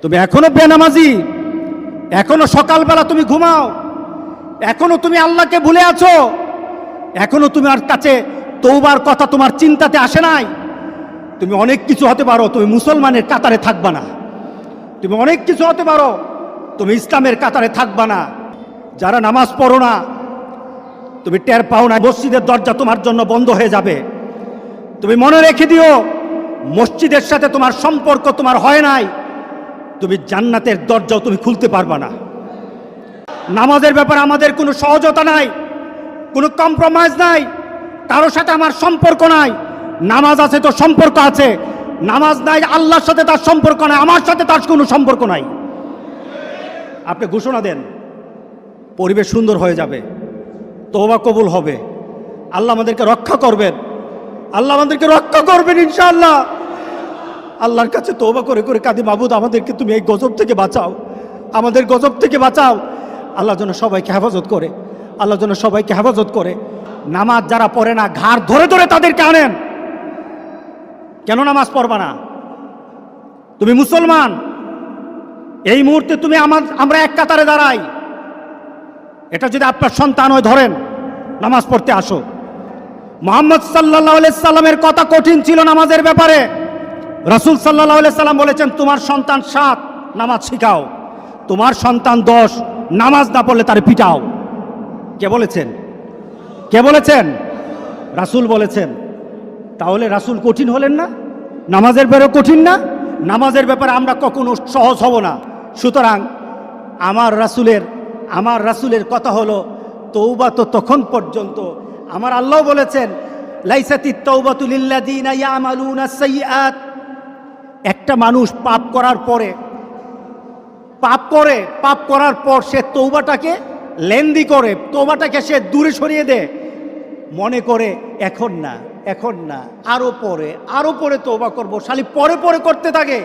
তুমি এখনো বেনামাজি, এখনো সকালবেলা তুমি ঘুমাও, এখনো তুমি আল্লাহকে ভুলে আছো, এখনো তোমার কাছে তওবার কথা তোমার চিন্তাতে আসে নাই। তুমি অনেক কিছু হতে পারো, তুমি মুসলমানের কাতারে থাকবা না। তুমি অনেক কিছু হতে পারো, তুমি ইসলামের কাতারে থাকবা না। যারা নামাজ পড়ো না, তুমি টের পাও না, মসজিদের দরজা তোমার জন্য বন্ধ হয়ে যাবে। তুমি মনে রেখে দিও, মসজিদের সাথে তোমার সম্পর্ক তোমার হয় নাই, তুমি জান্নাতের দরজাও তুমি খুলতে পারবা না। নামাজের ব্যাপারে আমাদের কোনো সহজতা নাই, কোনো কম্প্রোমাইজ নাই, কারোর সাথে আমার সম্পর্ক নাই। নামাজ আছে তো সম্পর্ক আছে, নামাজ নাই আল্লাহর সাথে তার সম্পর্ক নাই, আমার সাথে তার কোনো সম্পর্ক নাই। আপনি ঘোষণা দেন, পরিবেশ সুন্দর হয়ে যাবে, তওবা কবুল হবে, আল্লাহ আমাদেরকে রক্ষা করবেন, আল্লাহ আমাদেরকে রক্ষা করবেন ইনশাআল্লাহ। আল্লাহর কাছে তওবা করে করে কাঁদি, মাবুদ আমাদেরকে তুমি এই গজব থেকে বাঁচাও, আমাদের গজব থেকে বাঁচাও। আল্লাহ যেন সবাইকে হেফাজত করে, আল্লাহ যেন সবাইকে হেফাজত করে। নামাজ যারা পড়ে না, ঘাড় ধরে ধরে তাদেরকে আনেন। কেন নামাজ পড়বা না? তুমি মুসলমান, এই মুহূর্তে তুমি আমরা এক কাতারে দাঁড়াই। এটা যদি আপনার সন্তান হয়, ধরেন নামাজ পড়তে আসো। মুহাম্মদ সাল্লাল্লাহু আলাইহি সাল্লামের কথা কঠিন ছিল নামাজের ব্যাপারে। রাসূল সাল্লাল্লাহু আলাইহি সাল্লাম বলেছেন, তোমার সন্তান 7 নামাজ শিখাও, তোমার সন্তান 10 নামাজ না পড়লে তারে পিটাও। কে বলেছেন? কে বলেছেন? রাসূল বলেছেন। তাহলে রাসূল কঠিন হলেন না? নামাজের ব্যাপারে কঠিন না? নামাজের ব্যাপারে আমরা কখনো সহজ হব না। সুতরাং আমার রাসূলের কথা হলো, তওবা তো তখন পর্যন্ত। আমার আল্লাহ বলেছেন, লাইসাতিত তাওবাতু লিল্লাযিনা ইয়ামালুনা সাইয়্যাত। একটা মানুষ পাপ করার পর সে তওবাটাকে লেন্দি করে, তওবাটাকে সে দূরে সরিয়ে দেয়, মনে করে এখন না আরো পরে তওবা করব, খালি পরে করতে থাকে,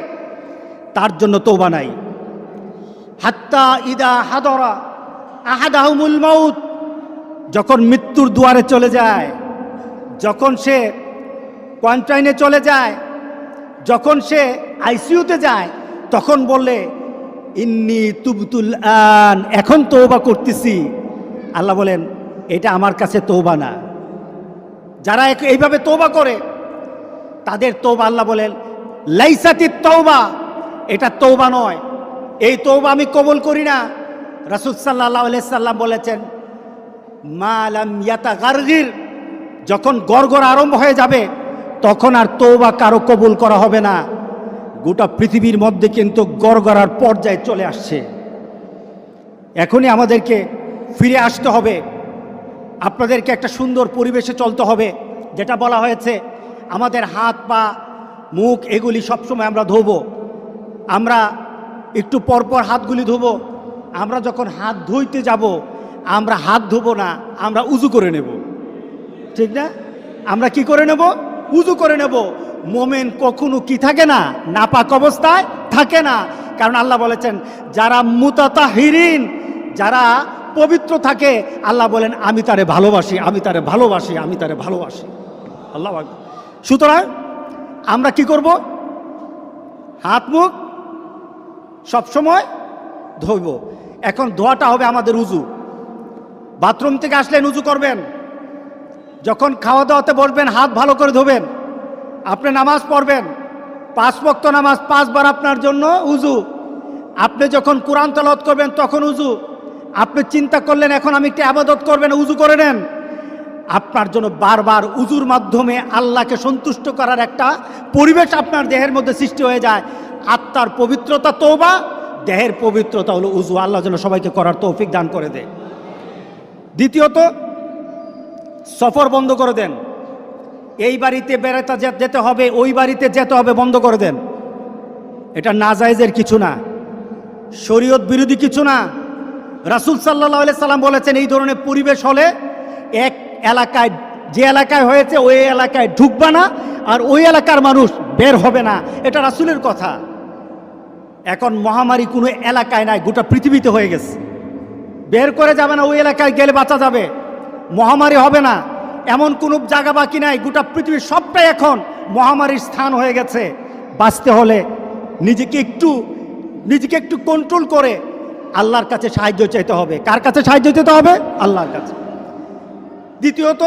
তার জন্য তওবা নাই। হাত্তা ইদা হাদরা আহাদাহুমুল মাউত, যখন মৃত্যুর দুয়ারে চলে যায়, যখন সে কোয়ারেন্টাইনে চলে যায়, যখন সে আইসিইউতে যায়, তখন বললে ইন্নী তুবতুল আন, এখন তওবা করতেছি। আল্লাহ বলেন, এটা আমার কাছে তওবা না। যারা এইভাবে তওবা করে তাদের তওবা, আল্লাহ বলেন লাইসাতিত তওবা, এটা তওবা নয়, এই তওবা আমি কবুল করি না। রাসূল সাল্লাল্লাহু আলাইহি সাল্লাম বলেছেন, মা লাম ইয়াতাগারগির, যখন গড়গড় আরম্ভ হয়ে যাবে তখন আর তওবা কারো কবুল করা হবে না। গোটা পৃথিবীর মধ্যে কিন্তু গড়গড়ার পর্যায়ে চলে আসছে। এখনই আমাদেরকে ফিরে আসতে হবে, আপনাদেরকে একটা সুন্দর পরিবেশে চলতে হবে। যেটা বলা হয়েছে, আমাদের হাত পা মুখ এগুলি সবসময় আমরা ধোবো, আমরা একটু পরপর হাতগুলি ধোবো। আমরা যখন হাত ধুইতে যাব, আমরা হাত ধোবো না, আমরা উজু করে নেব, ঠিক না? আমরা কি করে নেব? উজু করে নেব। মোমেন কখনো কি থাকে না, নাপাক অবস্থায় থাকে না। কারণ আল্লাহ বলেছেন, যারা মুতাতাহিরিন, যারা পবিত্র থাকে, আল্লাহ বলেন আমি তারে ভালোবাসি, আমি তারে ভালোবাসি, আমি তারে ভালোবাসি। আল্লাহ আকবার। সুতরাং আমরা কি করব? হাত মুখ সবসময় ধোব। এখন ধোয়াটা হবে আমাদের উজু। বাথরুম থেকে আসলেন উজু করবেন, যখন খাওয়া দাওয়াতে বসবেন হাত ভালো করে ধোবেন। আপনি নামাজ পড়বেন, 5 ওয়াক্ত নামাজ 5 বার আপনার জন্য উজু। আপনি যখন কোরআন তেলাওয়াত করবেন তখন উজু। আপনি চিন্তা করলেন এখন আমি একটু ইবাদত করবেন, উজু করে নেন। আপনার জন্য বারবার উজুর মাধ্যমে আল্লাহকে সন্তুষ্ট করার একটা পরিবেশ আপনার দেহের মধ্যে সৃষ্টি হয়ে যায়। আত্মার পবিত্রতা তওবা, দেহের পবিত্রতা হলো উজু। আল্লাহ যেন সবাইকে করার তৌফিক দান করে দেয়। দ্বিতীয়ত, সফর বন্ধ করে দেন। এই বাড়িতে বেড়াতে যেতে হবে, ওই বাড়িতে যেতে হবে, বন্ধ করে দেন। এটা নাজায়েজের কিছু না, শরীয়ত বিরোধী কিছু না। রাসূল সাল্লাল্লাহু আলাইহি সাল্লাম বলেছেন, এই ধরনের পরিবেশ হলে এক এলাকায়, যে এলাকায় হয়েছে ওই এলাকায় ঢুকবা না, আর ওই এলাকার মানুষ বের হবে না। এটা রাসূলের কথা। এখন মহামারী কোনো এলাকায় নাই, গোটা পৃথিবীতে হয়ে গেছে। বের করে যাবে না, ওই এলাকায় গেলে বাঁচা যাবে। মহামারী হবে না, এমন কোনো জায়গা বাকি নাই। গোটা পৃথিবীর সবটাই এখন মহামারীর স্থান হয়ে গেছে। বাঁচতে হলে নিজেকে একটু কন্ট্রোল করে আল্লাহর কাছে সাহায্য চাইতে হবে। কার কাছে সাহায্য চাইতে হবে? আল্লাহর কাছে। দ্বিতীয়ত,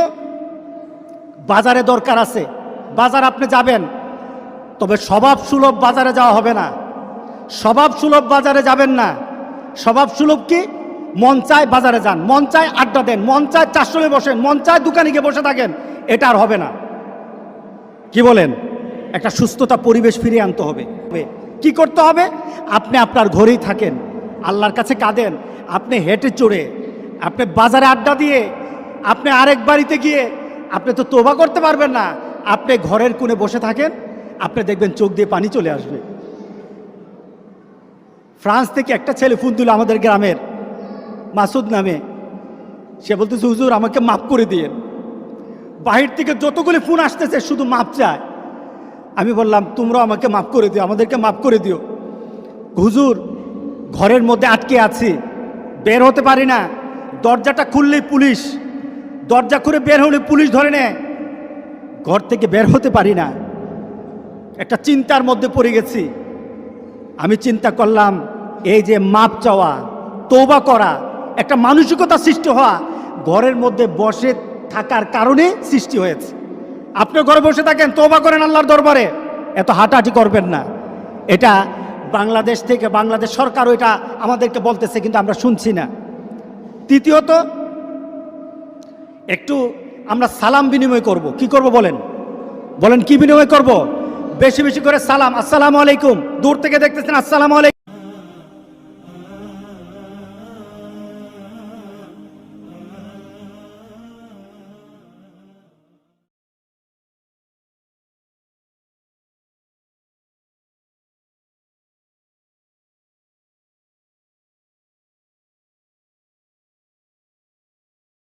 বাজারে দরকার আছে, বাজার আপনি যাবেন, তবে স্বভাব সুলভ বাজারে যাওয়া হবে না। স্বভাব সুলভ বাজারে যাবেন না। স্বভাব সুলভ কি? মন চায় বাজারে যান, মন চায় আড্ডা দেন, মন চায় চারশোলে বসেন, মন চায় দোকানে গিয়ে বসে থাকেন, এটা আর হবে না। কি বলেন? একটা সুস্থতা পরিবেশ ফিরিয়ে আনতে হবে। কি করতে হবে? আপনি আপনার ঘরেই থাকেন, আল্লাহর কাছে কাঁদেন। আপনি হেঁটে চড়ে, আপনি বাজারে আড্ডা দিয়ে, আপনি আরেক বাড়িতে গিয়ে আপনি তো তওবা করতে পারবেন না। আপনি ঘরের কোণে বসে থাকেন, আপনি দেখবেন চোখ দিয়ে পানি চলে আসবে। ফ্রান্স থেকে একটা ছেলে ফোন দিল আমাদের গ্রামের, মাসুদ নামে। সে বলতেছে, হুজুর আমাকে মাফ করে দিয়েন। বাহির থেকে যতগুলি ফোন আসতেছে শুধু মাপ চায়। আমি বললাম, তোমরাও আমাকে মাফ করে দিও, আমাদেরকে মাফ করে দিও। হুজুর ঘরের মধ্যে আটকে আছি, বের হতে পারি না, দরজাটা খুললেই পুলিশ, দরজা খুলে বের হলে পুলিশ ধরে নেয়, ঘর থেকে বের হতে পারি না। একটা চিন্তার মধ্যে পড়ে গেছি। আমি চিন্তা করলাম, এই যে মাপ চাওয়া, তওবা করা, একটা মানসিকতা সৃষ্টি হওয়া, ঘরের মধ্যে বসে থাকার কারণে সৃষ্টি হয়েছে। আপনি ঘরে বসে থাকেন, তওবা করেন আল্লাহর দরবারে, এত হাঁটাহাঁটি করবেন না। এটা বাংলাদেশ থেকে, বাংলাদেশ সরকারও এটা আমাদেরকে বলতেছে, কিন্তু আমরা শুনছি না। তৃতীয়ত, একটু আমরা সালাম বিনিময় করব। কি করব বলেন? বলেন কি বিনিময় করব? বেশি বেশি করে সালাম, আসসালামু আলাইকুম। দূর থেকে দেখতেছেন, আসসালামু আলাইকুম।